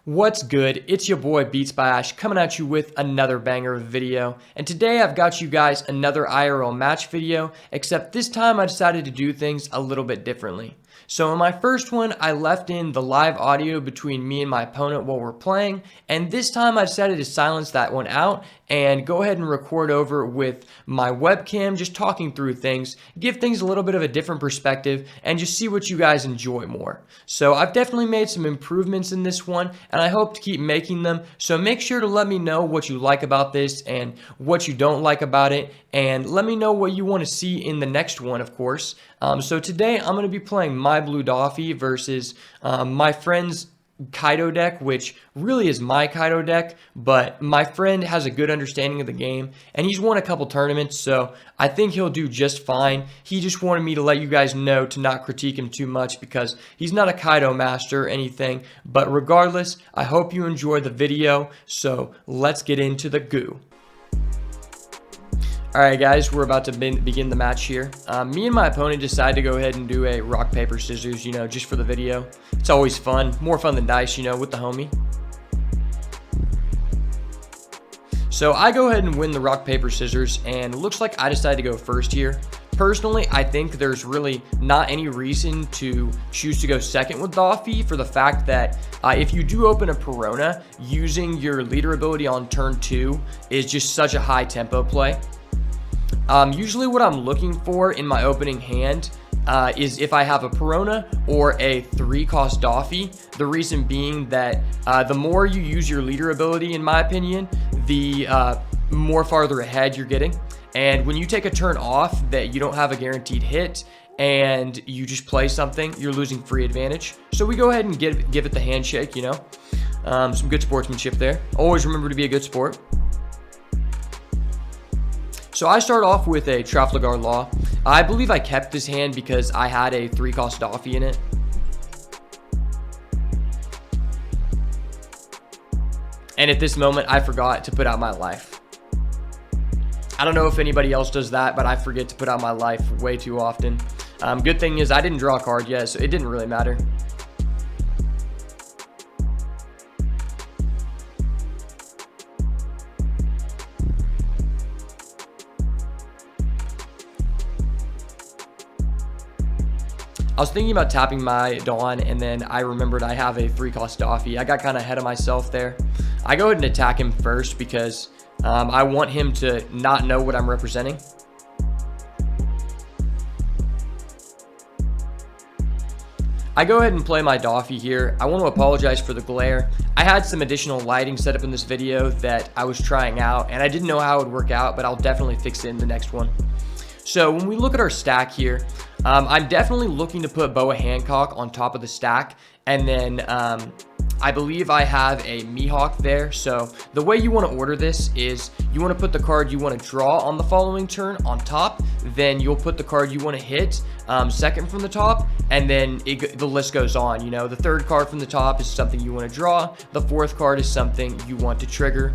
What's good? It's your boy Beats by Ash coming at you with another banger of a video. And today I've got you guys another IRL match video, except this time I decided to do things a little bit differently. So in my first one, I left in the live audio between me and my opponent while we're playing, and this time I decided to silence that one out and go ahead and record over with my webcam, just talking through things, give things a little bit of a different perspective, and just see what you guys enjoy more. So I've definitely made some improvements in this one, and I hope to keep making them, so make sure to let me know what you like about this and what you don't like about it, and let me know what you want to see in the next one, of course. So today I'm going to be playing my blue Doffy versus my friend's Kaido deck, which really is my Kaido deck, but my friend has a good understanding of the game, and he's won a couple tournaments, so I think he'll do just fine. He just wanted me to let you guys know to not critique him too much because he's not a Kaido master or anything, but regardless, I hope you enjoy the video, so let's get into the goo. Alright guys, we're about to begin the match here. Me and my opponent decided to go ahead and do a rock, paper, scissors, just for the video. It's always fun. More fun than dice, with the homie. So I go ahead and win the rock, paper, scissors, and it looks like I decided to go first here. Personally, I think there's really not any reason to choose to go second with Doffy for the fact that if you do open a Perona, using your leader ability on turn 2 is just such a high tempo play. Usually what I'm looking for in my opening hand is if I have a Perona or a 3-cost Doffy. The reason being that the more you use your leader ability, in my opinion, the more farther ahead you're getting. And when you take a turn off that you don't have a guaranteed hit and you just play something, you're losing free advantage. So we go ahead and give it the handshake, some good sportsmanship there. Always remember to be a good sport. So I start off with a Trafalgar Law. I believe I kept this hand because I had a 3-cost Doffy in it. And at this moment, I forgot to put out my life. I don't know if anybody else does that, but I forget to put out my life way too often. Good thing is I didn't draw a card yet, so it didn't really matter. I was thinking about tapping my Dawn, and then I remembered I have a 3-cost Doffy. I got kind of ahead of myself there. I go ahead and attack him first because I want him to not know what I'm representing. I go ahead and play my Doffy here. I want to apologize for the glare. I had some additional lighting set up in this video that I was trying out, and I didn't know how it would work out, but I'll definitely fix it in the next one. So when we look at our stack here, I'm definitely looking to put Boa Hancock on top of the stack, and then I believe I have a Mihawk there. So the way you want to order this is you want to put the card you want to draw on the following turn on top, then you'll put the card you want to hit second from the top, and then the list goes on. The third card from the top is something you want to draw, the fourth card is something you want to trigger.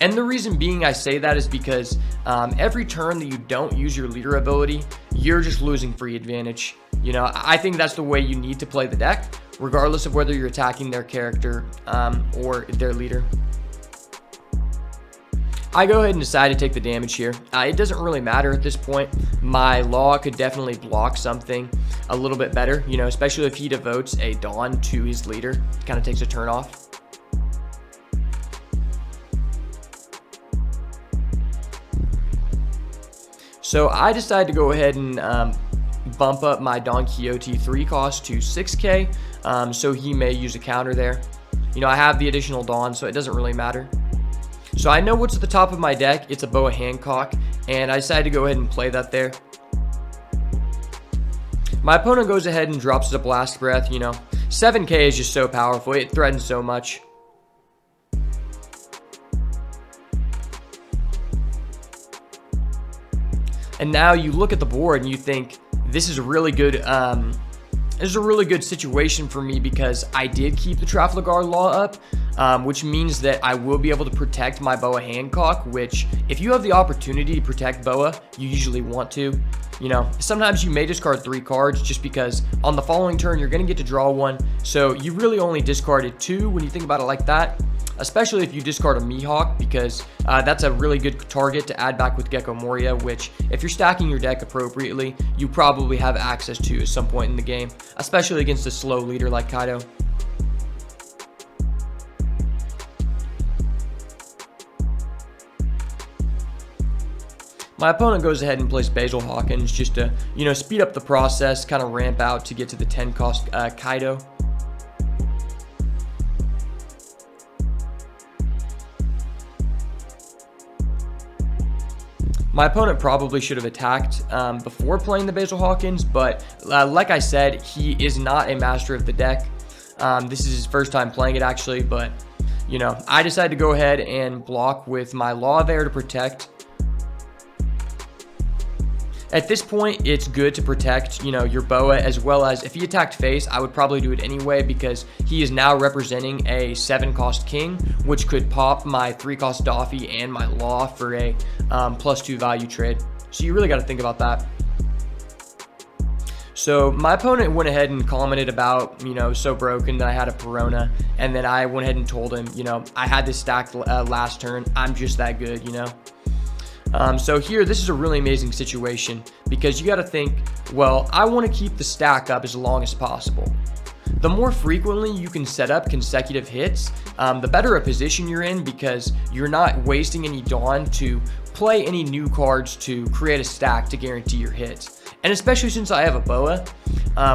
And the reason being I say that is because every turn that you don't use your leader ability, you're just losing free advantage. I think that's the way you need to play the deck, regardless of whether you're attacking their character or their leader. I go ahead and decide to take the damage here. It doesn't really matter at this point. My Law could definitely block something a little bit better, especially if he devotes a Dawn to his leader. Kind of takes a turn off. So I decided to go ahead and bump up my Don Quixote 3-cost to 6k, so he may use a counter there. I have the additional Dawn, so it doesn't really matter. So I know what's at the top of my deck. It's a Boa Hancock, and I decided to go ahead and play that there. My opponent goes ahead and drops a Blast Breath. 7k is just so powerful. It threatens so much. And now you look at the board and you think this is a really good situation for me because I did keep the Trafalgar Law up. which means that I will be able to protect my Boa Hancock, which if you have the opportunity to protect Boa, you usually want to. You know, sometimes you may discard 3 cards just because on the following turn you're going to get to draw 1, so you really only discarded 2 when you think about it like that, especially if you discard a Mihawk, because that's a really good target to add back with Gecko Moria, which if you're stacking your deck appropriately, you probably have access to at some point in the game, especially against a slow leader like Kaido. My opponent goes ahead and plays Basil Hawkins just to, you know, speed up the process, kind of ramp out to get to the 10 cost Kaido. My opponent probably should have attacked before playing the Basil Hawkins, but like I said, he is not a master of the deck. This is his first time playing it actually, but you know, I decided to go ahead and block with my Law of Air to protect. At this point, it's good to protect, you know, your Boa, as well as if he attacked face, I would probably do it anyway because he is now representing a 7 cost king, which could pop my 3 cost Doffy and my Law for a +2 value trade. So you really got to think about that. So my opponent went ahead and commented about, you know, so broken that I had a Perona, and then I went ahead and told him, you know, I had this stacked last turn. I'm just that good, you know. So here, this is a really amazing situation because you got to think, well, I want to keep the stack up as long as possible. The more frequently you can set up consecutive hits, the better a position you're in because you're not wasting any Dawn to play any new cards to create a stack to guarantee your hits. And especially since I have a Boa,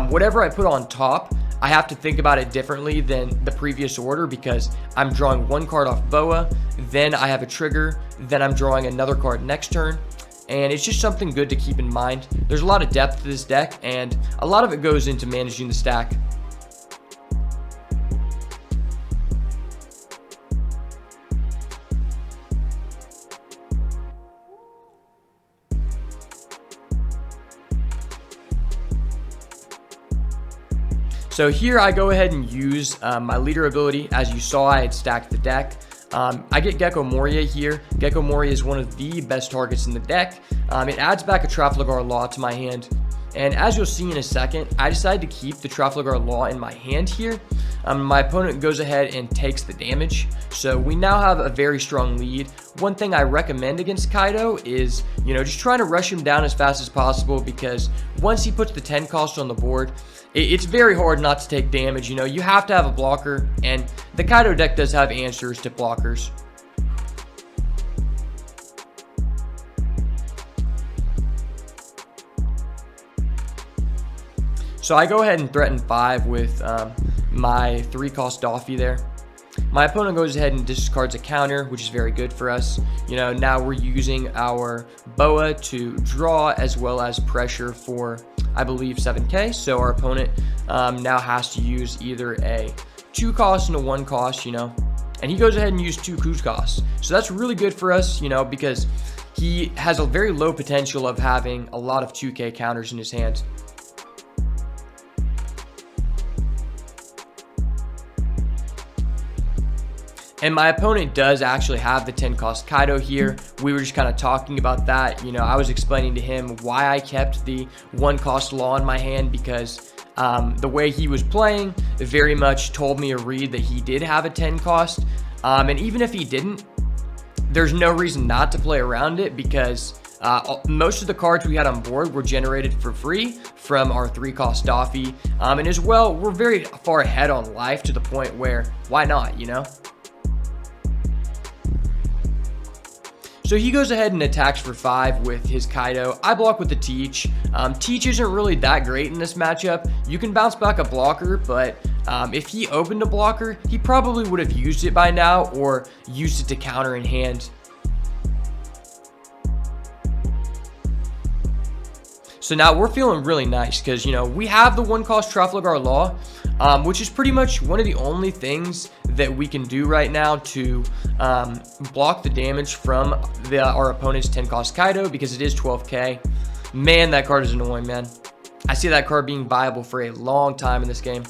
whatever I put on top, I have to think about it differently than the previous order because I'm drawing 1 card off Boa, then I have a trigger, then I'm drawing another card next turn, and it's just something good to keep in mind. There's a lot of depth to this deck, and a lot of it goes into managing the stack. So here I go ahead and use my leader ability. As you saw, I had stacked the deck. I get Gecko Moria here. Gecko Moria is one of the best targets in the deck. It adds back a Trafalgar Law to my hand. And as you'll see in a second, I decided to keep the Trafalgar Law in my hand here. My opponent goes ahead and takes the damage. So we now have a very strong lead. One thing I recommend against Kaido is, you know, just trying to rush him down as fast as possible because once he puts the 10 cost on the board, it's very hard not to take damage. You know, you have to have a blocker, and the Kaido deck does have answers to blockers. So I go ahead and threaten 5 with my 3 cost Doffy there. My opponent goes ahead and discards a counter, which is very good for us. You know, now we're using our Boa to draw as well as pressure for, I believe, 7k. So our opponent now has to use either a 2 cost and a 1 cost, you know, and he goes ahead and uses 2 coup costs. So that's really good for us, you know, because he has a very low potential of having a lot of 2k counters in his hand. And my opponent does actually have the 10 cost Kaido here. We were just kind of talking about that. You know, I was explaining to him why I kept the 1 cost Law in my hand because the way he was playing very much told me a read that he did have a 10 cost. And even if he didn't, there's no reason not to play around it because most of the cards we had on board were generated for free from our 3 cost Doffy. And as well, we're very far ahead on life to the point where why not, you know? So he goes ahead and attacks for 5 with his Kaido. I block with the Teach. Teach isn't really that great in this matchup. You can bounce back a blocker, but if he opened a blocker, he probably would have used it by now or used it to counter in hand. So now we're feeling really nice because, you know, we have the 1 cost Trafalgar Law, which is pretty much one of the only things that we can do right now to block the damage from our opponent's 10 cost Kaido because it is 12k. Man, that card is annoying, man. I see that card being viable for a long time in this game.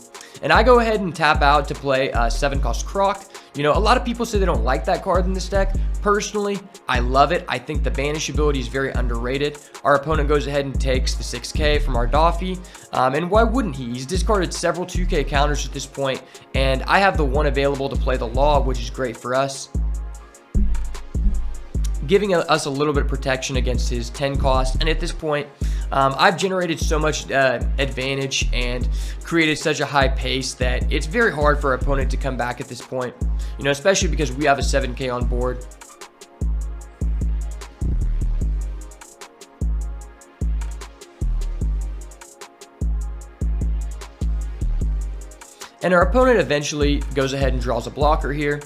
And I go ahead and tap out to play 7 cost Croc You know, a lot of people say they don't like that card in this deck. Personally, I love it. I think the banish ability is very underrated. Our opponent goes ahead and takes the 6k from our Doffy, and why wouldn't he? He's discarded several 2k counters at this point, and I have the one available to play the Law, which is great for us, giving us a little bit of protection against his 10 cost. And at this point, I've generated so much advantage and created such a high pace that it's very hard for our opponent to come back at this point, you know, especially because we have a 7k on board. And our opponent eventually goes ahead and draws a blocker here.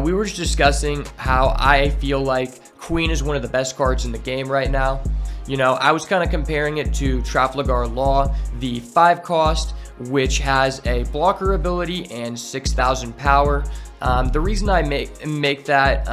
We were just discussing how I feel like Queen is one of the best cards in the game right now. You know, I was kind of comparing it to Trafalgar Law, the 5 cost, which has a blocker ability and 6,000 power. The reason I make that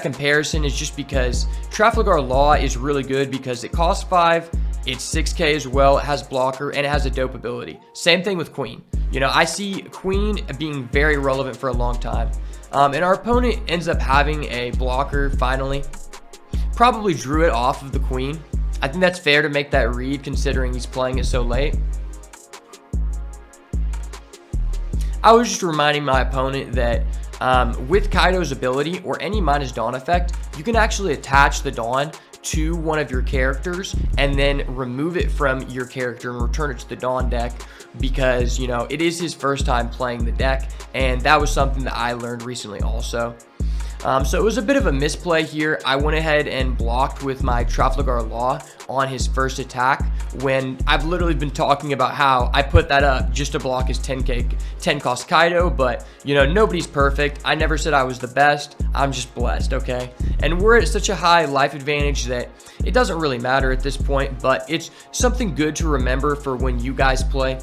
comparison is just because Trafalgar Law is really good because it costs 5, it's 6k as well, it has blocker, and it has a dope ability. Same thing with Queen. You know, I see Queen being very relevant for a long time. And our opponent ends up having a blocker finally. Probably drew it off of the Queen. I think that's fair to make that read considering he's playing it so late. I was just reminding my opponent that with Kaido's ability or any Minus Dawn effect, you can actually attach the Dawn to one of your characters and then remove it from your character and return it to the Dawn deck, because, you know, it is his first time playing the deck, and that was something that I learned recently also. So it was a bit of a misplay here. I went ahead and blocked with my Trafalgar Law on his first attack when I've literally been talking about how I put that up just to block his 10 cost Kaido, but, you know, nobody's perfect. I never said I was the best. I'm just blessed, okay? And we're at such a high life advantage that it doesn't really matter at this point, but it's something good to remember for when you guys play.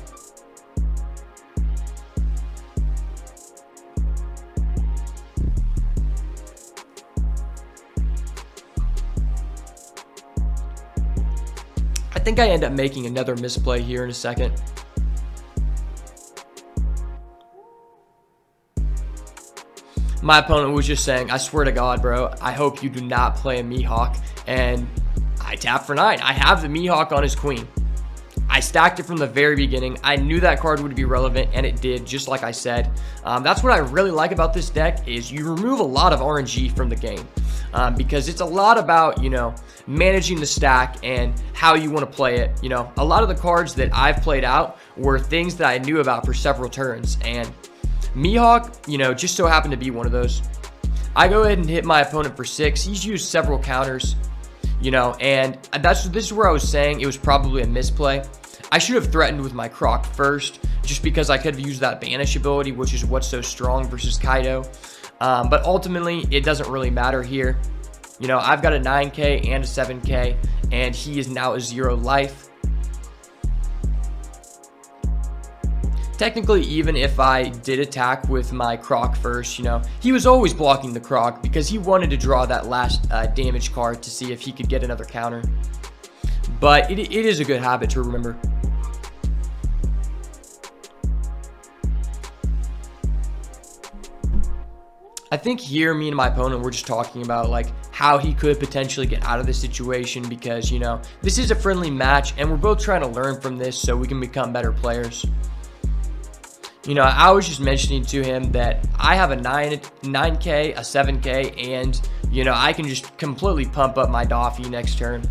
I think I end up making another misplay here in a second. My opponent was just saying, I swear to God, bro, I hope you do not play a Mihawk. And I tap for 9. I have the Mihawk on his Queen. I stacked it from the very beginning. I knew that card would be relevant, and it did, just like I said. That's what I really like about this deck, is you remove a lot of RNG from the game. Because it's a lot about, you know, managing the stack and how you want to play it. You know, a lot of the cards that I've played out were things that I knew about for several turns, and Mihawk, you know, just so happened to be one of those. I go ahead and hit my opponent for 6. He's used several counters, you know, and this is where I was saying it was probably a misplay. I should have threatened with my Croc first, just because I could have used that banish ability, which is what's so strong versus Kaido. But ultimately, it doesn't really matter here. You know, I've got a 9k and a 7k, and he is now a 0 life. Technically, even if I did attack with my Croc first, you know, he was always blocking the Croc because he wanted to draw that last damage card to see if he could get another counter. But it is a good habit to remember. I think here, me and my opponent were just talking about like how he could potentially get out of this situation, because, you know, this is a friendly match and we're both trying to learn from this so we can become better players. You know, I was just mentioning to him that I have a 9k, a 7k, and, you know, I can just completely pump up my Doffy next turn.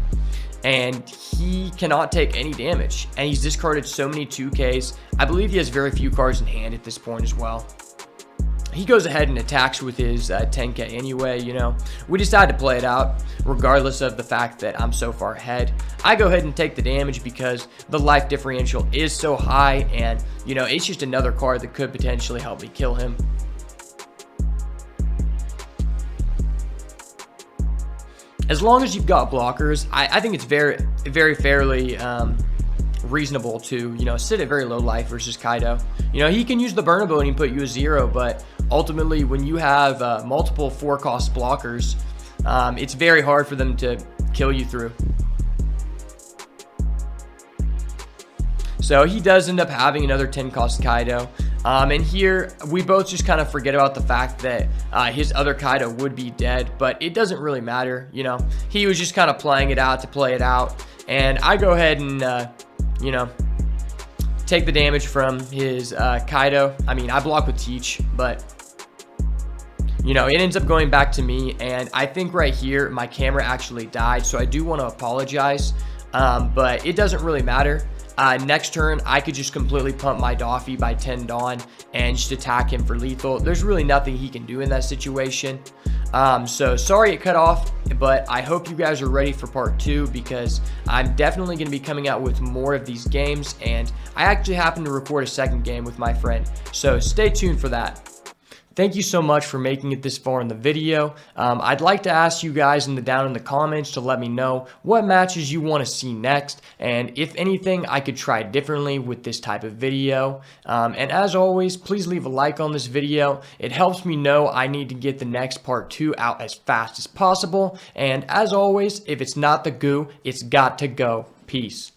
And he cannot take any damage. And he's discarded so many 2ks. I believe he has very few cards in hand at this point as well. He goes ahead and attacks with his 10k anyway, you know. We decided to play it out, regardless of the fact that I'm so far ahead. I go ahead and take the damage because the life differential is so high, and, you know, it's just another card that could potentially help me kill him. As long as you've got blockers, I think it's very fairly reasonable to, you know, sit at very low life versus Kaido. You know, he can use the burn ability and put you a 0, but ultimately when you have multiple 4-cost blockers, it's very hard for them to kill you through. So he does end up having another 10-cost Kaido. And here we both just kind of forget about the fact that his other Kaido would be dead, but it doesn't really matter, you know. He was just kind of playing it out to play it out, and I go ahead and you know, take the damage from his Kaido. I mean, I block with Teach, but you know, it ends up going back to me, and I think right here my camera actually died, so I do want to apologize, but it doesn't really matter. Next turn, I could just completely pump my Doffy by 10 Dawn and just attack him for lethal. There's really nothing he can do in that situation. So sorry it cut off, but I hope you guys are ready for part 2, because I'm definitely going to be coming out with more of these games, and I actually happen to record a second game with my friend, so stay tuned for that. Thank you so much for making it this far in the video. I'd like to ask you guys down in the comments to let me know what matches you want to see next, and if anything I could try differently with this type of video. And as always, please leave a like on this video. It helps me know I need to get the next part 2 out as fast as possible. And as always, if it's not the goo, it's got to go. Peace.